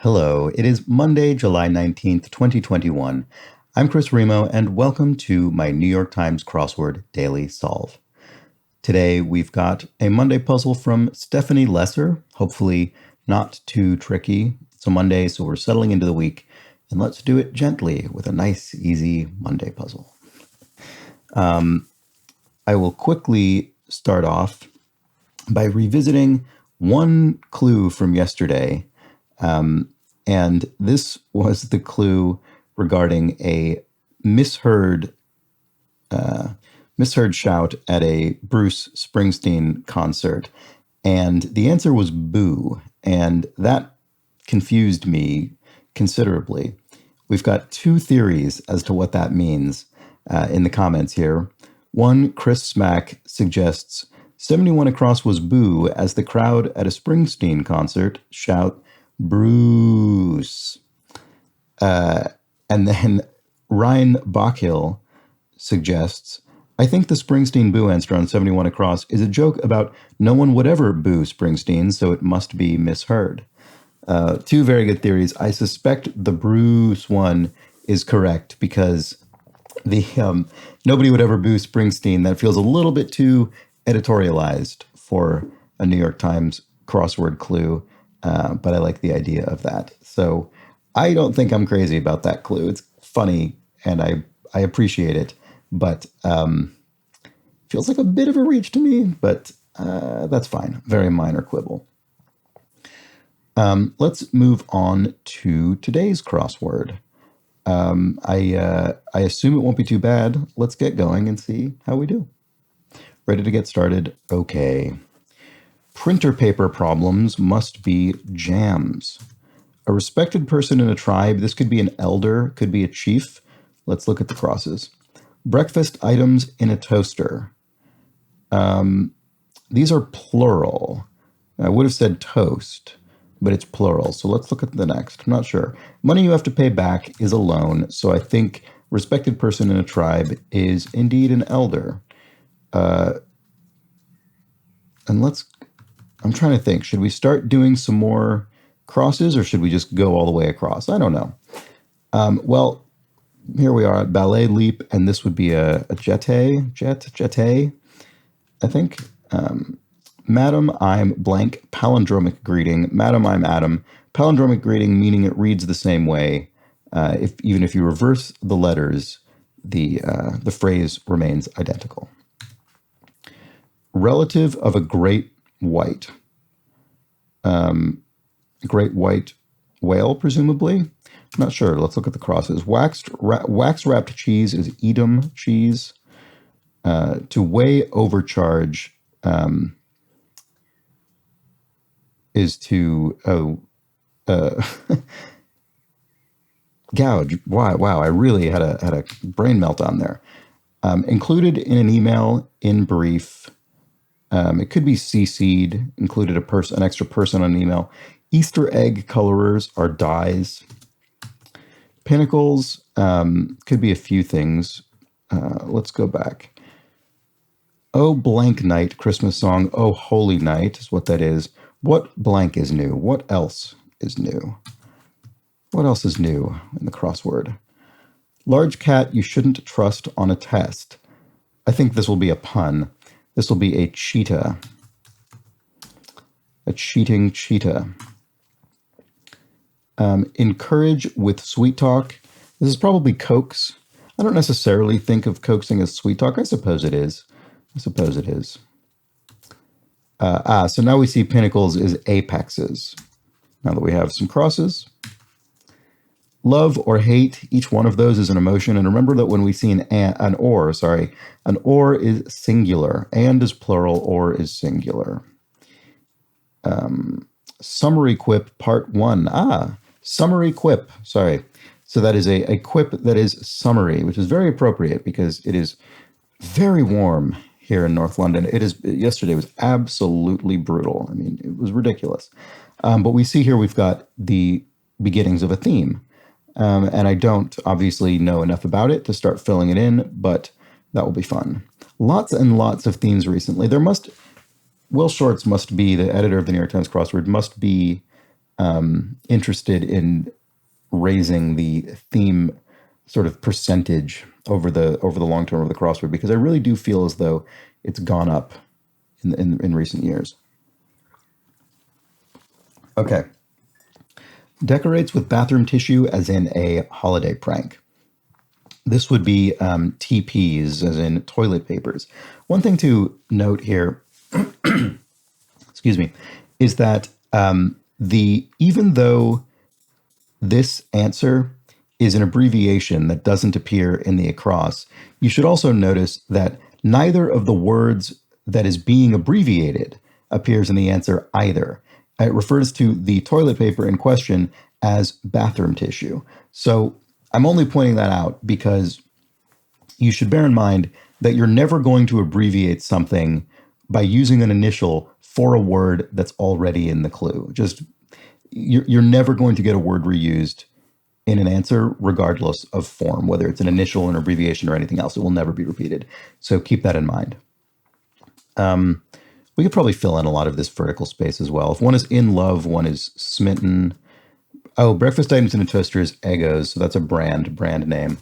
Hello, it is Monday, July 19th, 2021. I'm Chris Remo, and welcome to my New York Times Crossword Daily Solve. Today, we've got a Monday puzzle from Stephanie Lesser, hopefully not too tricky. It's a Monday, so we're settling into the week, and let's do it gently with a nice, easy Monday puzzle. I will quickly start off by revisiting one clue from yesterday. And this was the clue regarding a misheard shout at a Bruce Springsteen concert. And the answer was boo. And that confused me considerably. We've got two theories as to what that means in the comments here. One, Chris Smack suggests 71 across was boo as the crowd at a Springsteen concert shout Bruce. And then Ryan Bachhill suggests, I think the Springsteen boo answer on 71 across is a joke about no one would ever boo Springsteen, so it must be misheard. Two very good theories. I suspect the Bruce one is correct because the nobody would ever boo Springsteen. That feels a little bit too editorialized for a New York Times crossword clue. But I like the idea of that. So I don't think I'm crazy about that clue. It's funny and I appreciate it, but feels like a bit of a reach to me, but that's fine. Very minor quibble. Let's move on to today's crossword. I assume it won't be too bad. Let's get going and see how we do. Ready to get started? Okay. Printer paper problems must be jams. A respected person in a tribe, this could be an elder, could be a chief. Let's look at the crosses. Breakfast items in a toaster. These are plural. I would have said toast, but it's plural. So let's look at the next. I'm not sure. Money you have to pay back is a loan. So I think respected person in a tribe is indeed an elder. I'm trying to think, should we start doing some more crosses or should we just go all the way across? I don't know. Well, here we are at ballet leap, and this would be a jete, I think. Madam, I'm blank, palindromic greeting. Madam, I'm Adam. Palindromic greeting, meaning it reads the same way. Even if you reverse the letters, the phrase remains identical. Relative of a great white. Great white whale, presumably. I'm not sure. Let's look at the crosses. Wax-wrapped cheese is Edam cheese. To way overcharge is to gouge. Wow, I really had a brain meltdown there. Included in an email in brief. It could be CC'd, included an extra person on an email. Easter egg colorers are dyes. Pinnacles could be a few things. Let's go back. Oh, blank night, Christmas song. Oh, holy night is what that is. What blank is new? What else is new? What else is new in the crossword? Large cat you shouldn't trust on a test. I think this will be a pun. This will be a cheetah. A cheating cheetah. Encourage with sweet talk. This is probably coax. I don't necessarily think of coaxing as sweet talk. I suppose it is. So now we see pinnacles is apexes. Now that we have some crosses. Love or hate, each one of those is an emotion. And remember that when we see an or is singular. And is plural, or is singular. Summary quip part 1. Summary quip. Sorry. So that is a quip that is summary, which is very appropriate because it is very warm here in North London. Yesterday was absolutely brutal. I mean, it was ridiculous. But we see here we've got the beginnings of a theme. And I don't obviously know enough about it to start filling it in, but that will be fun. Lots and lots of themes recently. Will Shortz must be, the editor of the New York Times Crossword, must be interested in raising the theme sort of percentage over the long term of the crossword, because I really do feel as though it's gone up in recent years. Okay. Decorates with bathroom tissue as in a holiday prank. This would be TPs, as in toilet papers. One thing to note here, excuse me, is that even though this answer is an abbreviation that doesn't appear in the across, you should also notice that neither of the words that is being abbreviated appears in the answer either. It refers to the toilet paper in question as bathroom tissue. So I'm only pointing that out because you should bear in mind that you're never going to abbreviate something by using an initial for a word that's already in the clue. You're never going to get a word reused in an answer regardless of form, whether it's an initial, an abbreviation, or anything else. It will never be repeated. So keep that in mind. We could probably fill in a lot of this vertical space as well. If one is in love, one is smitten. Oh, breakfast items in a toaster is Eggos. So that's a brand name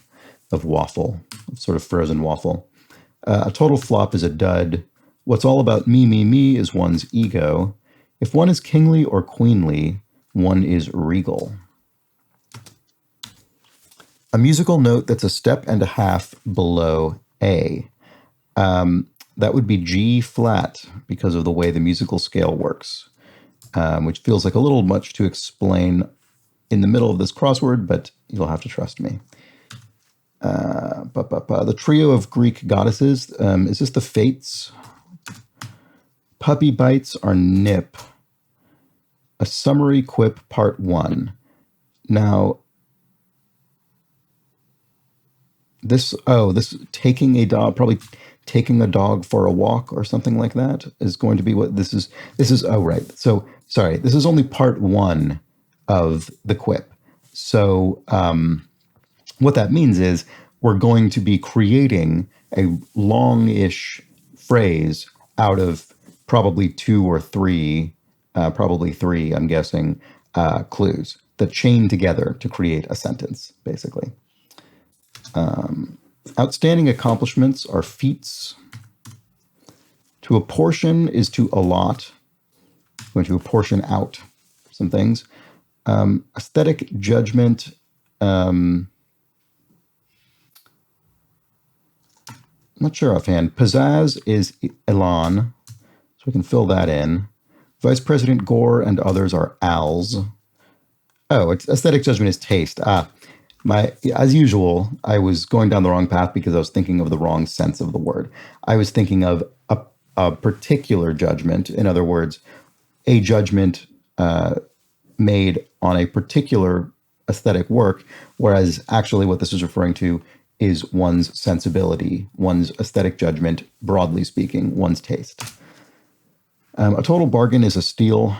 of waffle, of sort of frozen waffle. A total flop is a dud. What's all about me is one's ego. If one is kingly or queenly, one is regal. A musical note that's a step and a half below A. That would be G flat because of the way the musical scale works, which feels like a little much to explain in the middle of this crossword, but you'll have to trust me. The trio of Greek goddesses, is this the Fates? Puppy bites are nip. A summary quip part 1. Now, this taking a dog, probably taking a dog for a walk or something like that is going to be what this is. Oh, right. So, sorry, this is only part 1 of the quip. So, what that means is we're going to be creating a long-ish phrase out of probably 2 or 3, probably 3, I'm guessing, clues that chain together to create a sentence, basically. Outstanding accomplishments are feats. To apportion is to allot. I'm going to apportion out some things. Aesthetic judgment. I'm not sure offhand. Pizzazz is elan, so we can fill that in. Vice President Gore and others are owls. Oh, it's aesthetic judgment is taste. As usual, I was going down the wrong path because I was thinking of the wrong sense of the word. I was thinking of a particular judgment. In other words, a judgment made on a particular aesthetic work, whereas actually what this is referring to is one's sensibility, one's aesthetic judgment, broadly speaking, one's taste. A total bargain is a steal.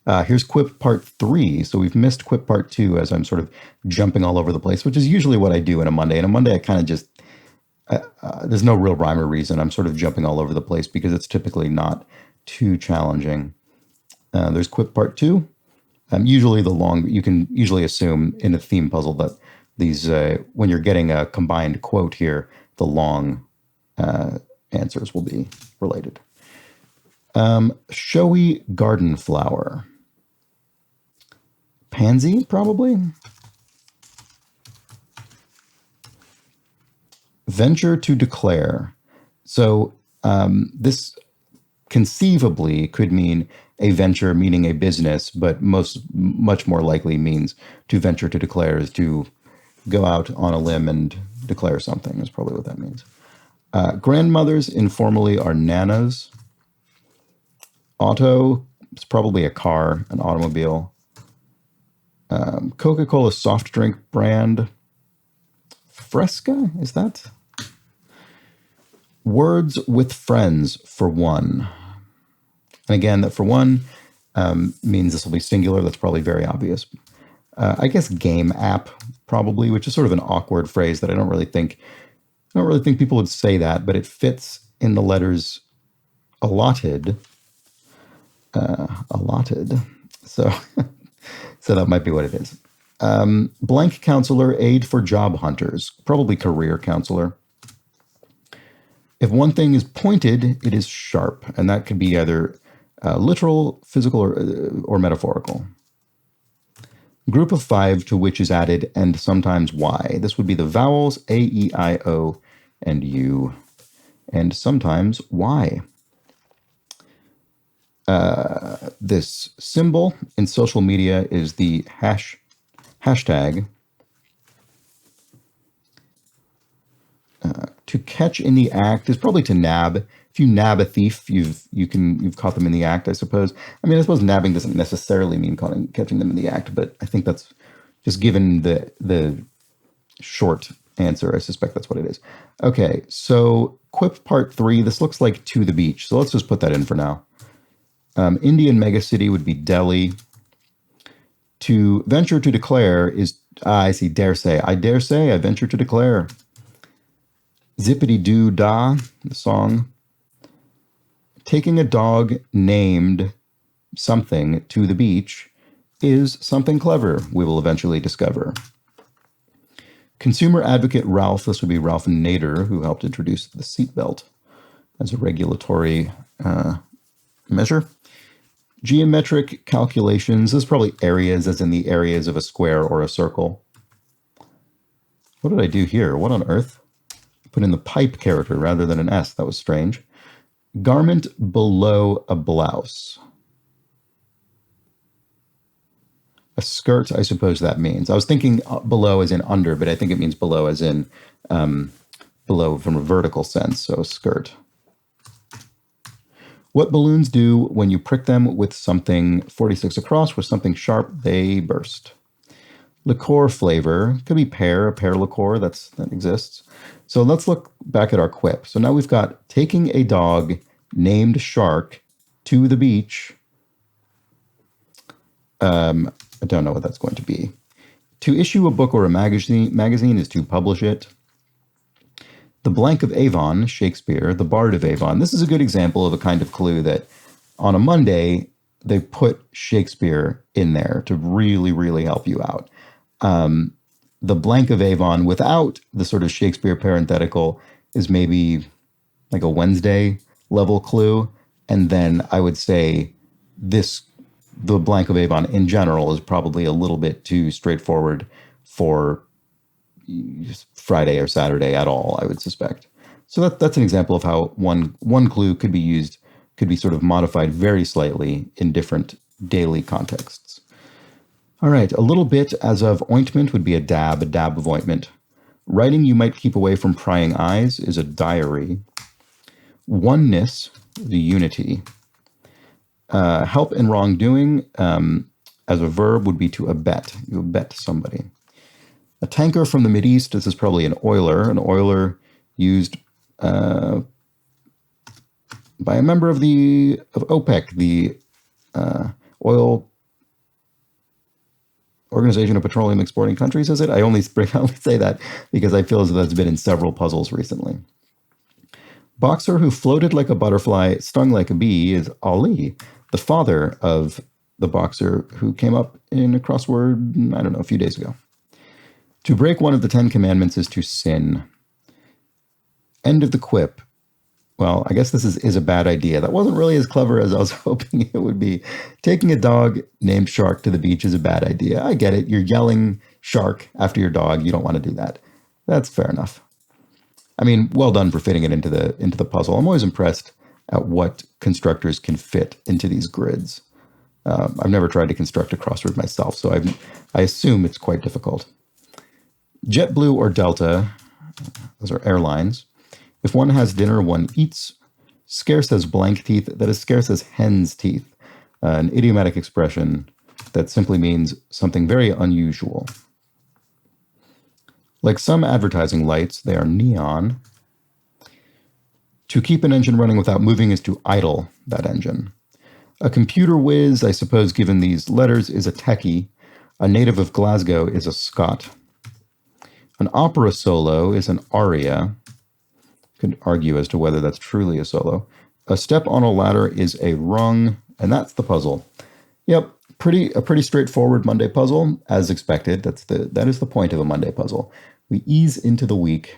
Here's quip part 3. So we've missed quip part 2 as I'm sort of jumping all over the place, which is usually what I do in a Monday. And a Monday, I kind of just, there's no real rhyme or reason. I'm sort of jumping all over the place because it's typically not too challenging. There's quip part 2. Usually you can usually assume in a theme puzzle that these, when you're getting a combined quote here, the long answers will be related. Showy garden flower. Pansy, probably. Venture to declare. So this conceivably could mean a venture, meaning a business, but much more likely means to venture to declare is to go out on a limb and declare something is probably what that means. Grandmothers informally are nanas. Auto is probably a car, an automobile. Coca-Cola soft drink brand. Fresca, is that? Words with friends for one. And again, that for one means this will be singular. That's probably very obvious. I guess game app probably, which is sort of an awkward phrase that I don't really think people would say that, but it fits in the letters allotted. So, so that might be what it is. Blank counselor, aid for job hunters, probably career counselor. If one thing is pointed, it is sharp, and that could be either literal, physical, or metaphorical. Group of 5 to which is added and sometimes Y. This would be the vowels A, E, I, O, and U, and sometimes Y. This symbol in social media is the hashtag. To catch in the act is probably to nab. If you nab a thief, you've caught them in the act, I suppose. I mean, I suppose nabbing doesn't necessarily mean catching them in the act, but I think that's just given the short answer. I suspect that's what it is. Okay, so quip part 3. This looks like to the beach, so let's just put that in for now. Indian megacity would be Delhi. To venture to declare is, I see, dare say. I dare say, I venture to declare. Zippity-doo-dah, the song. Taking a dog named something to the beach is something clever, we will eventually discover. Consumer advocate Ralph, this would be Ralph Nader, who helped introduce the seatbelt as a regulatory measure. Geometric calculations, this is probably areas, as in the areas of a square or a circle. What did I do here? What on earth? Put in the pipe character rather than an S. That was strange. Garment below a blouse. A skirt, I suppose that means. I was thinking below as in under, but I think it means below as in below from a vertical sense, so skirt. What balloons do when you prick them with something 46 across, with something sharp, they burst. Liqueur flavor, could be pear, a pear liqueur, that exists. So let's look back at our quip. So now we've got taking a dog named Shark to the beach. I don't know what that's going to be. To issue a book or a magazine is to publish it. The Blank of Avon, Shakespeare, the Bard of Avon. This is a good example of a kind of clue that on a Monday, they put Shakespeare in there to really, really help you out. The Blank of Avon without the sort of Shakespeare parenthetical is maybe like a Wednesday level clue. And then I would say the Blank of Avon in general is probably a little bit too straightforward for Friday or Saturday at all, I would suspect. So that's an example of how one clue could be used, could be sort of modified very slightly in different daily contexts. All right, a little bit as of ointment would be a dab of ointment. Writing you might keep away from prying eyes is a diary. Oneness, the unity. Help in wrongdoing as a verb would be to abet. You abet somebody. A tanker from the Mideast, this is probably an oiler used by a member of OPEC, the oil Organization of Petroleum Exporting Countries, is it? I only say that because I feel as though that's been in several puzzles recently. Boxer who floated like a butterfly, stung like a bee is Ali, the father of the boxer who came up in a crossword, I don't know, a few days ago. To break one of the 10 commandments is to sin. End of the quip. Well, I guess this is a bad idea. That wasn't really as clever as I was hoping it would be. Taking a dog named Shark to the beach is a bad idea. I get it. You're yelling shark after your dog. You don't want to do that. That's fair enough. I mean, well done for fitting it into the puzzle. I'm always impressed at what constructors can fit into these grids. I've never tried to construct a crossword myself, so I assume it's quite difficult. JetBlue or Delta, those are airlines. If one has dinner, one eats. Scarce as blank teeth, that is scarce as hen's teeth, an idiomatic expression that simply means something very unusual. Like some advertising lights, they are neon. To keep an engine running without moving is to idle that engine. A computer whiz, I suppose given these letters, is a techie. A native of Glasgow is a Scot. An opera solo is an aria. Could argue as to whether that's truly a solo. A step on a ladder is a rung, and that's the puzzle. Yep, a pretty straightforward Monday puzzle, as expected. That is the point of a Monday puzzle. We ease into the week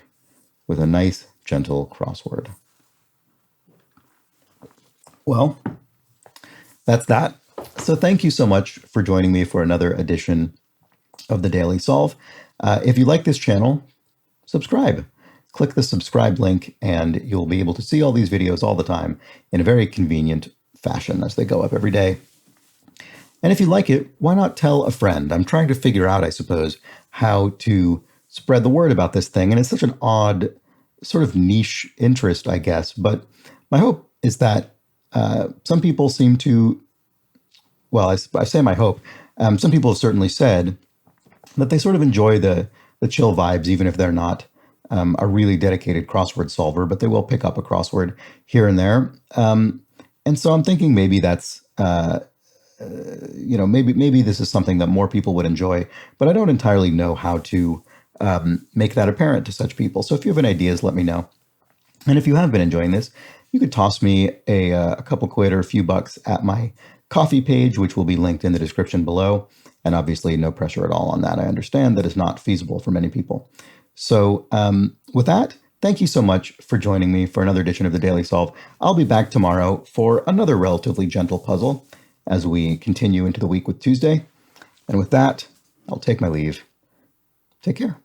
with a nice, gentle crossword. Well, that's that. So thank you so much for joining me for another edition of the Daily Solve. If you like this channel, subscribe. Click the subscribe link and you'll be able to see all these videos all the time in a very convenient fashion as they go up every day. And if you like it, why not tell a friend? I'm trying to figure out, I suppose, how to spread the word about this thing. And it's such an odd sort of niche interest, I guess. But my hope is that some people seem to, well, I say my hope. Some people have certainly said that they sort of enjoy the chill vibes, even if they're not a really dedicated crossword solver, but they will pick up a crossword here and there. And so I'm thinking maybe that's, maybe this is something that more people would enjoy, but I don't entirely know how to make that apparent to such people. So if you have any ideas, let me know. And if you have been enjoying this, you could toss me a couple quid or a few bucks at my Coffee page, which will be linked in the description below. And obviously no pressure at all on that. I understand that is not feasible for many people. So with that, thank you so much for joining me for another edition of the Daily Solve. I'll be back tomorrow for another relatively gentle puzzle as we continue into the week with Tuesday. And with that, I'll take my leave. Take care.